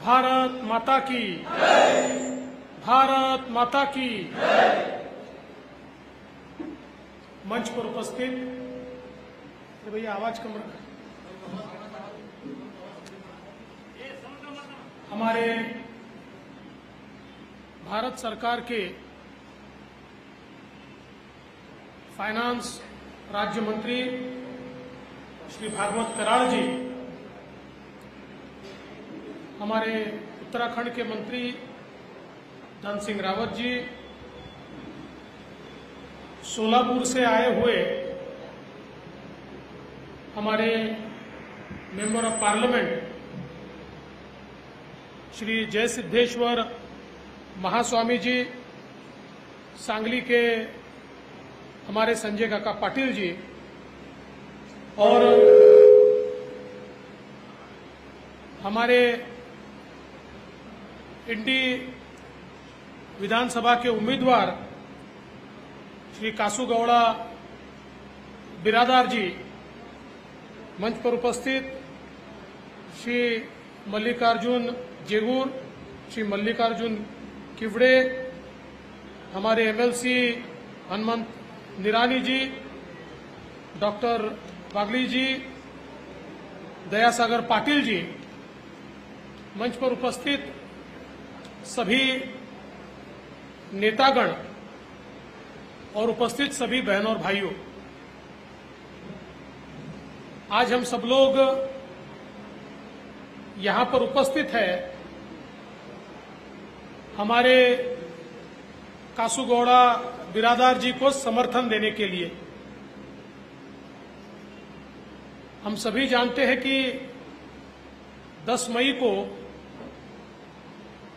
भारत माता की, भारत माता की। मंच पर उपस्थित भैया आवाज कम रख। हमारे भारत सरकार के फाइनेंस राज्य मंत्री श्री भागवत कराड़ जी, हमारे उत्तराखंड के मंत्री धन सिंह रावत जी, सोलापुर से आए हुए हमारे मेंबर ऑफ पार्लियामेंट श्री जय सिद्धेश्वर महास्वामी जी, सांगली के हमारे संजय काका पाटिल जी और हमारे इंडी विधानसभा के उम्मीदवार श्री कासूगौड़ा बिरादार जी, मंच पर उपस्थित श्री मल्लिकार्जुन जेगूर, श्री मल्लिकार्जुन किवड़े, हमारे एमएलसी हनुमंत निरानी जी, डॉक्टर बागली जी, दयासागर पाटिल जी, मंच पर उपस्थित सभी नेतागण और उपस्थित सभी बहनों और भाइयों, आज हम सब लोग यहां पर उपस्थित हैं हमारे कासूगौड़ा बिरादार जी को समर्थन देने के लिए। हम सभी जानते हैं कि 10 मई को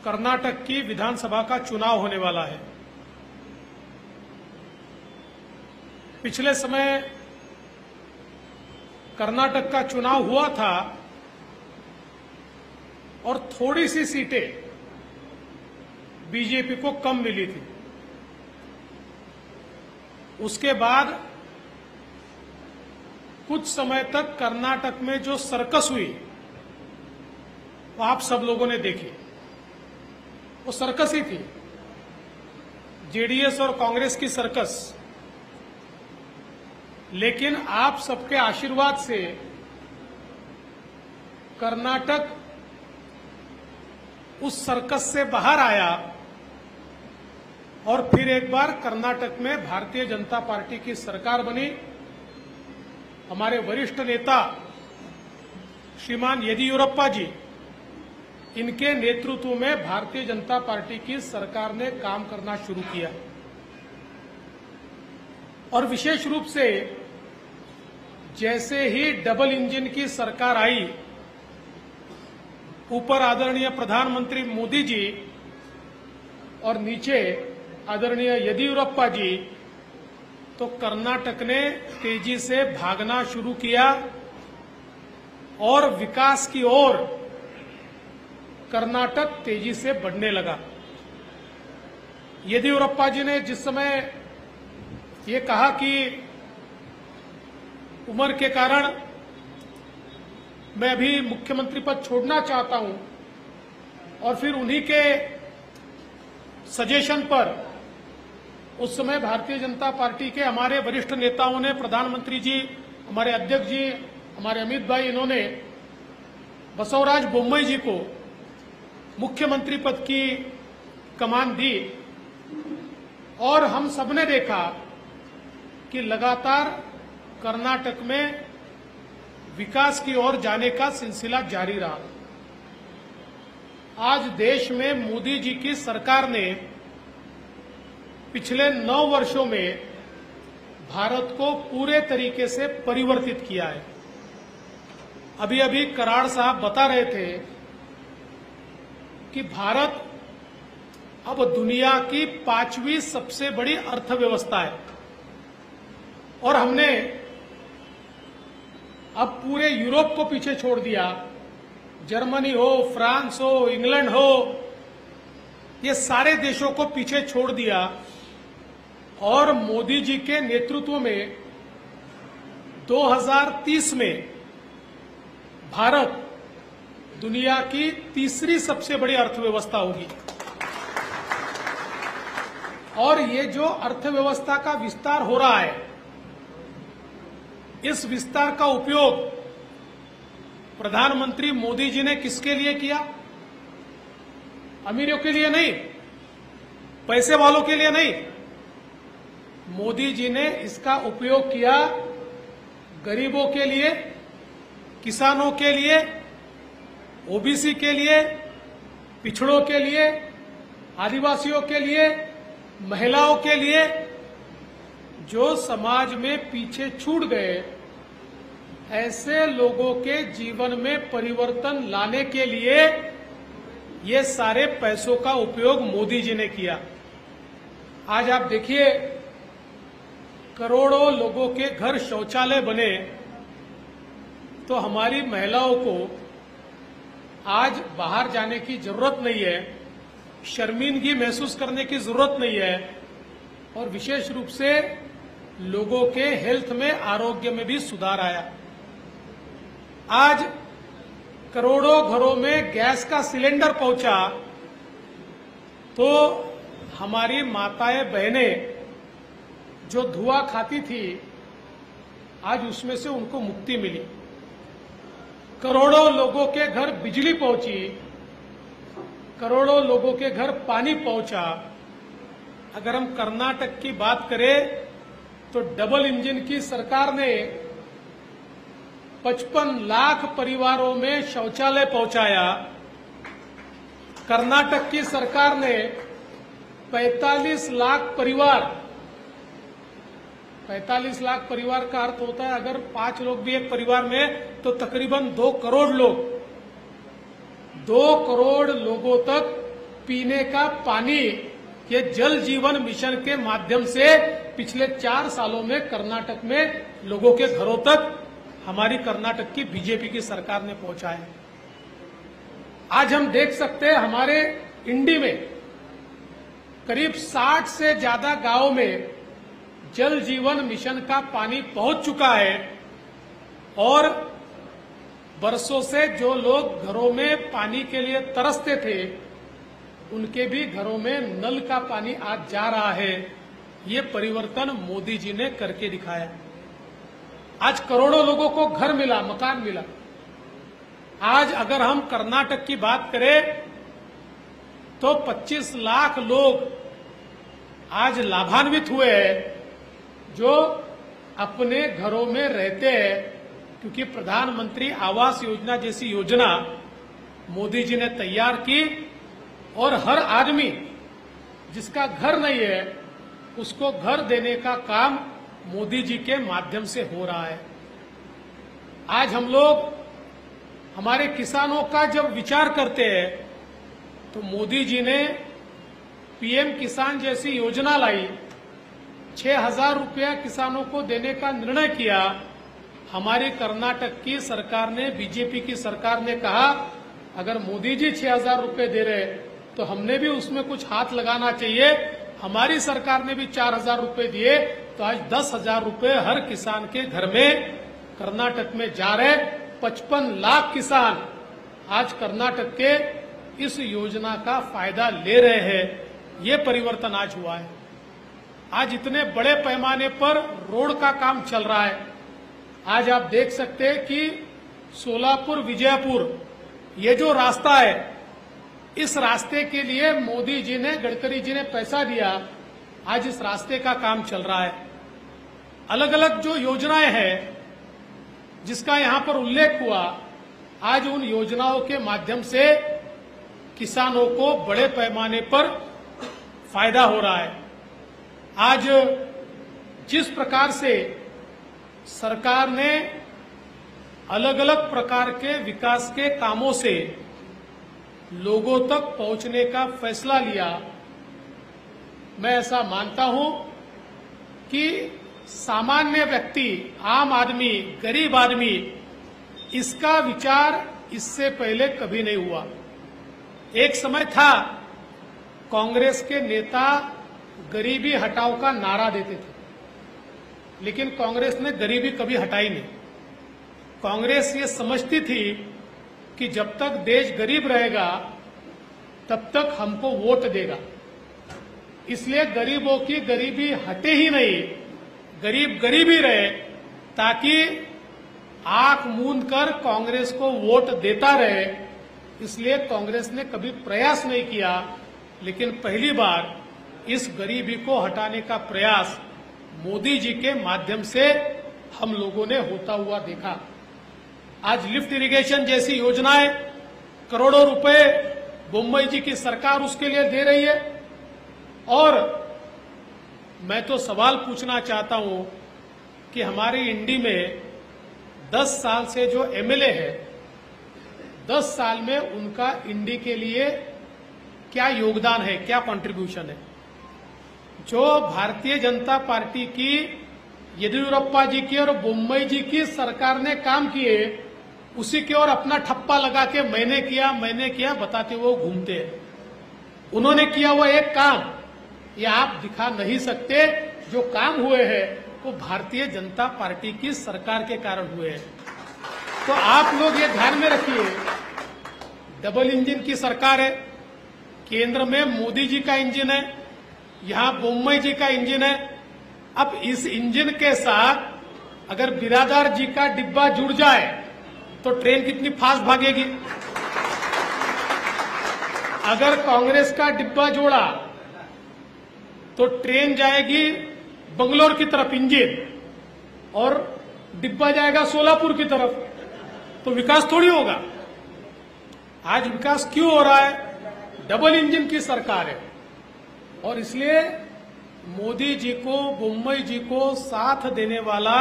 कर्नाटक की विधानसभा का चुनाव होने वाला है। पिछले समय कर्नाटक का चुनाव हुआ था और थोड़ी सी सीटें बीजेपी को कम मिली थी। उसके बाद कुछ समय तक कर्नाटक में जो सर्कस हुई वो आप सब लोगों ने देखी। वो सर्कस ही थी, जेडीएस और कांग्रेस की सर्कस। लेकिन आप सबके आशीर्वाद से कर्नाटक उस सर्कस से बाहर आया और फिर एक बार कर्नाटक में भारतीय जनता पार्टी की सरकार बनी। हमारे वरिष्ठ नेता श्रीमान येदियुरप्पा जी, इनके नेतृत्व में भारतीय जनता पार्टी की सरकार ने काम करना शुरू किया और विशेष रूप से जैसे ही डबल इंजन की सरकार आई, ऊपर आदरणीय प्रधानमंत्री मोदी जी और नीचे आदरणीय येदियुरप्पा जी, तो कर्नाटक ने तेजी से भागना शुरू किया और विकास की ओर कर्नाटक तेजी से बढ़ने लगा। येदियुरप्पा जी ने जिस समय ये कहा कि उम्र के कारण मैं भी मुख्यमंत्री पद छोड़ना चाहता हूं, और फिर उन्हीं के सजेशन पर उस समय भारतीय जनता पार्टी के हमारे वरिष्ठ नेताओं ने, प्रधानमंत्री जी, हमारे अध्यक्ष जी, हमारे अमित भाई, इन्होंने बसवराज बोम्मई जी को मुख्यमंत्री पद की कमान दी और हम सबने देखा कि लगातार कर्नाटक में विकास की ओर जाने का सिलसिला जारी रहा। आज देश में मोदी जी की सरकार ने पिछले 9 वर्षों में भारत को पूरे तरीके से परिवर्तित किया है। अभी अभी कराड़ साहब बता रहे थे कि भारत अब दुनिया की 5वीं सबसे बड़ी अर्थव्यवस्था है और हमने अब पूरे यूरोप को पीछे छोड़ दिया। जर्मनी हो, फ्रांस हो, इंग्लैंड हो, ये सारे देशों को पीछे छोड़ दिया और मोदी जी के नेतृत्व में 2030 में भारत दुनिया की तीसरी सबसे बड़ी अर्थव्यवस्था होगी। और ये जो अर्थव्यवस्था का विस्तार हो रहा है, इस विस्तार का उपयोग प्रधानमंत्री मोदी जी ने किसके लिए किया? अमीरों के लिए नहीं, पैसे वालों के लिए नहीं। मोदी जी ने इसका उपयोग किया गरीबों के लिए, किसानों के लिए, ओबीसी के लिए, पिछड़ों के लिए, आदिवासियों के लिए, महिलाओं के लिए, जो समाज में पीछे छूट गए, ऐसे लोगों के जीवन में परिवर्तन लाने के लिए ये सारे पैसों का उपयोग मोदी जी ने किया। आज आप देखिए, करोड़ों लोगों के घर शौचालय बने, तो हमारी महिलाओं को आज बाहर जाने की जरूरत नहीं है, शर्मिंदगी महसूस करने की जरूरत नहीं है, और विशेष रूप से लोगों के हेल्थ में, आरोग्य में भी सुधार आया। आज करोड़ों घरों में गैस का सिलेंडर पहुंचा, तो हमारी माताएं बहनें जो धुआं खाती थी, आज उसमें से उनको मुक्ति मिली। करोड़ों लोगों के घर बिजली पहुंची, करोड़ों लोगों के घर पानी पहुंचा। अगर हम कर्नाटक की बात करें तो डबल इंजन की सरकार ने 55 लाख परिवारों में शौचालय पहुंचाया। कर्नाटक की सरकार ने 45 लाख परिवार, 45 लाख परिवार का अर्थ होता है अगर 5 लोग भी एक परिवार में तो तकरीबन 2 करोड़ लोग, 2 करोड़ लोगों तक पीने का पानी ये जल जीवन मिशन के माध्यम से पिछले 4 सालों में कर्नाटक में लोगों के घरों तक हमारी कर्नाटक की बीजेपी की सरकार ने पहुंचाया। आज हम देख सकते हैं हमारे इंडी में करीब 60 से ज्यादा गांवों में जल जीवन मिशन का पानी पहुंच चुका है, और बरसों से जो लोग घरों में पानी के लिए तरसते थे, उनके भी घरों में नल का पानी आज जा रहा है। ये परिवर्तन मोदी जी ने करके दिखाया। आज करोड़ों लोगों को घर मिला, मकान मिला। आज अगर हम कर्नाटक की बात करें तो 25 लाख लोग आज लाभान्वित हुए हैं, जो अपने घरों में रहते हैं, क्योंकि प्रधानमंत्री आवास योजना जैसी योजना मोदी जी ने तैयार की, और हर आदमी जिसका घर नहीं है उसको घर देने का काम मोदी जी के माध्यम से हो रहा है। आज हम लोग हमारे किसानों का जब विचार करते हैं तो मोदी जी ने पीएम किसान जैसी योजना लाई, 6,000 रुपया किसानों को देने का निर्णय किया। हमारी कर्नाटक की सरकार ने, बीजेपी की सरकार ने कहा अगर मोदी जी 6,000 रुपये दे रहे तो हमने भी उसमें कुछ हाथ लगाना चाहिए। हमारी सरकार ने भी 4,000 रुपये दिए, तो आज 10,000 रुपये हर किसान के घर में कर्नाटक में जा रहे। 55 लाख किसान आज कर्नाटक के इस योजना का फायदा ले रहे हैं। ये परिवर्तन आज हुआ है। आज इतने बड़े पैमाने पर रोड का काम चल रहा है। आज आप देख सकते हैं कि सोलापुर विजयपुर ये जो रास्ता है, इस रास्ते के लिए मोदी जी ने, गडकरी जी ने पैसा दिया। आज इस रास्ते का काम चल रहा है। अलग अलग जो योजनाएं हैं जिसका यहां पर उल्लेख हुआ, आज उन योजनाओं के माध्यम से किसानों को बड़े पैमाने पर फायदा हो रहा है। आज जिस प्रकार से सरकार ने अलग अलग प्रकार के विकास के कामों से लोगों तक पहुंचने का फैसला लिया, मैं ऐसा मानता हूं कि सामान्य व्यक्ति, आम आदमी, गरीब आदमी, इसका विचार इससे पहले कभी नहीं हुआ। एक समय था कांग्रेस के नेता गरीबी हटाओ का नारा देते थे, लेकिन कांग्रेस ने गरीबी कभी हटाई नहीं। कांग्रेस ये समझती थी कि जब तक देश गरीब रहेगा तब तक हमको वोट देगा। इसलिए गरीबों की गरीबी हटे ही नहीं, गरीब गरीब ही रहे, ताकि आंख मूंद कर कांग्रेस को वोट देता रहे। इसलिए कांग्रेस ने कभी प्रयास नहीं किया, लेकिन पहली बार इस गरीबी को हटाने का प्रयास मोदी जी के माध्यम से हम लोगों ने होता हुआ देखा। आज लिफ्ट इरिगेशन जैसी योजनाएं करोड़ों रुपए मुंबई जी की सरकार उसके लिए दे रही है। और मैं तो सवाल पूछना चाहता हूं कि हमारी इंडी में 10 साल से जो एमएलए है, 10 साल में उनका इंडी के लिए क्या योगदान है, क्या कंट्रीब्यूशन है। जो भारतीय जनता पार्टी की, येदियुरप्पा जी की और बोम्मई जी की सरकार ने काम किए, उसी की ओर अपना ठप्पा लगा के मैंने किया बताते हुए घूमते हैं। उन्होंने किया हुआ एक काम ये आप दिखा नहीं सकते। जो काम हुए हैं वो भारतीय जनता पार्टी की सरकार के कारण हुए हैं। तो आप लोग ये ध्यान में रखिए, डबल इंजन की सरकार है, केंद्र में मोदी जी का इंजन है, यहां बोम्मई जी का इंजन है। अब इस इंजन के साथ अगर बिरादार जी का डिब्बा जुड़ जाए तो ट्रेन कितनी फास्ट भागेगी। अगर कांग्रेस का डिब्बा जोड़ा तो ट्रेन जाएगी बंगलोर की तरफ इंजन, और डिब्बा जाएगा सोलापुर की तरफ, तो विकास थोड़ी होगा। आज विकास क्यों हो रहा है? डबल इंजन की सरकार है। और इसलिए मोदी जी को, बोम्मई जी को साथ देने वाला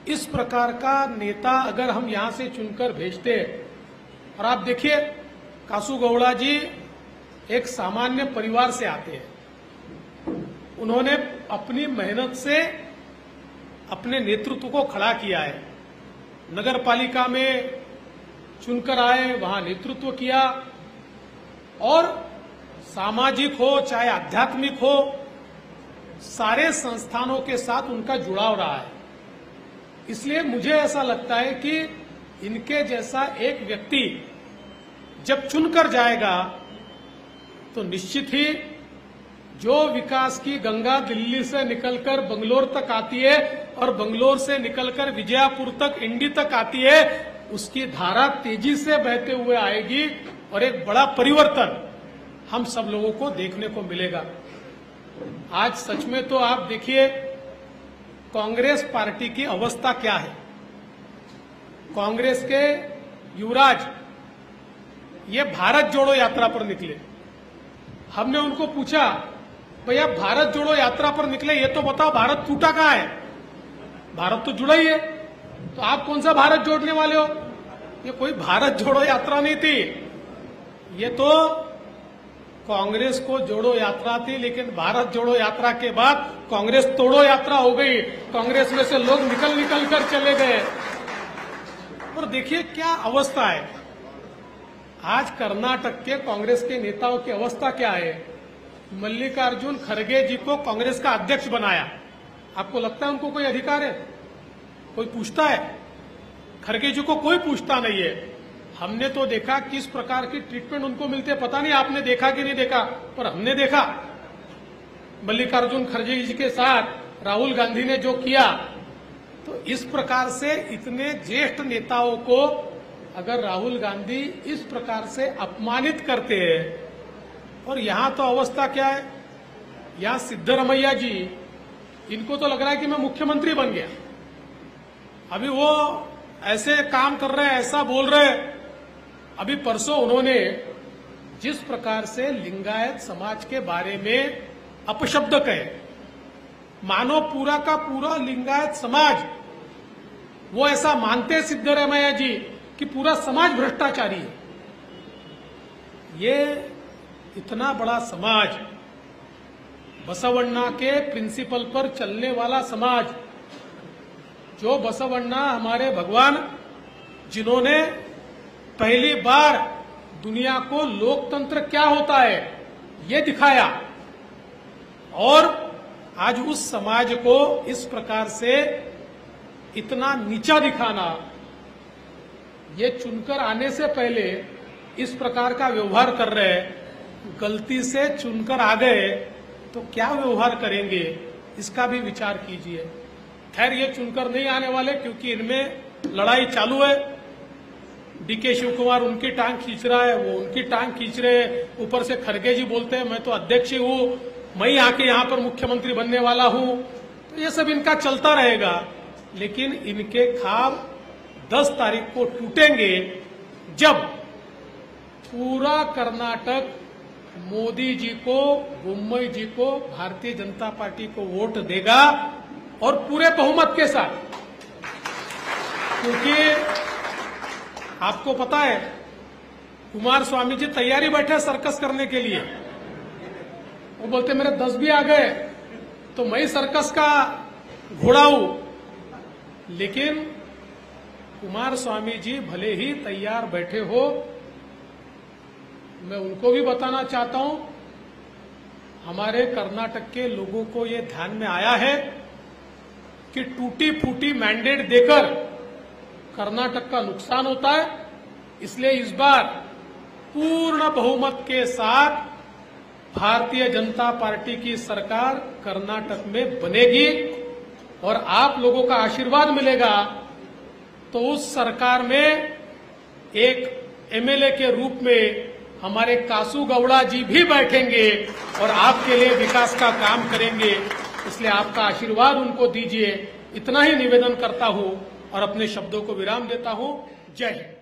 इस प्रकार का नेता अगर हम यहां से चुनकर भेजते हैं, और आप देखिए कासूगौड़ा जी एक सामान्य परिवार से आते हैं, उन्होंने अपनी मेहनत से अपने नेतृत्व को खड़ा किया है। नगर पालिका में चुनकर आए, वहां नेतृत्व किया, और सामाजिक हो चाहे आध्यात्मिक हो, सारे संस्थानों के साथ उनका जुड़ाव रहा है। इसलिए मुझे ऐसा लगता है कि इनके जैसा एक व्यक्ति जब चुनकर जाएगा तो निश्चित ही जो विकास की गंगा दिल्ली से निकलकर बंगलोर तक आती है और बंगलोर से निकलकर विजयपुर तक, इंडी तक आती है, उसकी धारा तेजी से बहते हुए आएगी और एक बड़ा परिवर्तन हम सब लोगों को देखने को मिलेगा। आज सच में तो आप देखिए कांग्रेस पार्टी की अवस्था क्या है। कांग्रेस के युवराज ये भारत जोड़ो यात्रा पर निकले। हमने उनको पूछा, भैया भारत जोड़ो यात्रा पर निकले, ये तो बताओ भारत टूटा कहाँ है? भारत तो जुड़ा ही है, तो आप कौन सा भारत जोड़ने वाले हो? ये कोई भारत जोड़ो यात्रा नहीं थी, ये तो कांग्रेस को जोड़ो यात्रा थी। लेकिन भारत जोड़ो यात्रा के बाद कांग्रेस तोड़ो यात्रा हो गई, कांग्रेस में से लोग निकल कर चले गए। और देखिए क्या अवस्था है आज कर्नाटक के कांग्रेस के नेताओं की अवस्था क्या है। मल्लिकार्जुन खड़गे जी को कांग्रेस का अध्यक्ष बनाया। आपको लगता है उनको कोई अधिकार है? कोई पूछता है? खड़गे जी को कोई पूछता नहीं है। हमने तो देखा किस प्रकार की ट्रीटमेंट उनको मिलते, पता नहीं आपने देखा कि नहीं देखा, पर हमने देखा। मल्लिकार्जुन खड़गे जी के साथ राहुल गांधी ने जो किया, तो इस प्रकार से इतने ज्येष्ठ नेताओं को अगर राहुल गांधी इस प्रकार से अपमानित करते हैं, और यहां तो अवस्था क्या है, यहां सिद्धरमैया जी, इनको तो लग रहा है कि मैं मुख्यमंत्री बन गया। अभी वो ऐसे काम कर रहे हैं, ऐसा बोल रहे हैं। अभी परसों उन्होंने जिस प्रकार से लिंगायत समाज के बारे में अपशब्द कहे, मानो पूरा का पूरा लिंगायत समाज, वो ऐसा मानते सिद्धरमैया जी कि पूरा समाज भ्रष्टाचारी है। ये इतना बड़ा समाज, बसवण्णा के प्रिंसिपल पर चलने वाला समाज, जो बसवण्णा हमारे भगवान, जिन्होंने पहली बार दुनिया को लोकतंत्र क्या होता है ये दिखाया, और आज उस समाज को इस प्रकार से इतना नीचा दिखाना, ये चुनकर आने से पहले इस प्रकार का व्यवहार कर रहे हैं, गलती से चुनकर आ गए तो क्या व्यवहार करेंगे, इसका भी विचार कीजिए। खैर ये चुनकर नहीं आने वाले, क्योंकि इनमें लड़ाई चालू है। डीके शिव कुमार उनकी टांग खींच रहा है, वो उनकी टांग खींच रहे हैं। ऊपर से खड़गे जी बोलते हैं मैं तो अध्यक्ष ही हूं, मैं ही आके यहां पर मुख्यमंत्री बनने वाला हूं। तो ये सब इनका चलता रहेगा, लेकिन इनके ख्वाब 10 तारीख को टूटेंगे जब पूरा कर्नाटक मोदी जी को, बोम्मई जी को, भारतीय जनता पार्टी को वोट देगा और पूरे बहुमत के साथ। क्योंकि आपको पता है कुमार स्वामी जी तैयारी बैठे सर्कस करने के लिए। वो बोलते मेरे 10 भी आ गए तो मैं ही सर्कस का घोड़ा हूं। लेकिन कुमार स्वामी जी भले ही तैयार बैठे हो, मैं उनको भी बताना चाहता हूं, हमारे कर्नाटक के लोगों को ये ध्यान में आया है कि टूटी फूटी मैंडेट देकर कर्नाटक का नुकसान होता है। इसलिए इस बार पूर्ण बहुमत के साथ भारतीय जनता पार्टी की सरकार कर्नाटक में बनेगी और आप लोगों का आशीर्वाद मिलेगा तो उस सरकार में एक एमएलए के रूप में हमारे कासू गौड़ा जी भी बैठेंगे और आपके लिए विकास का काम करेंगे। इसलिए आपका आशीर्वाद उनको दीजिए, इतना ही निवेदन करता हूं और अपने शब्दों को विराम देता हूं। जय हिंद।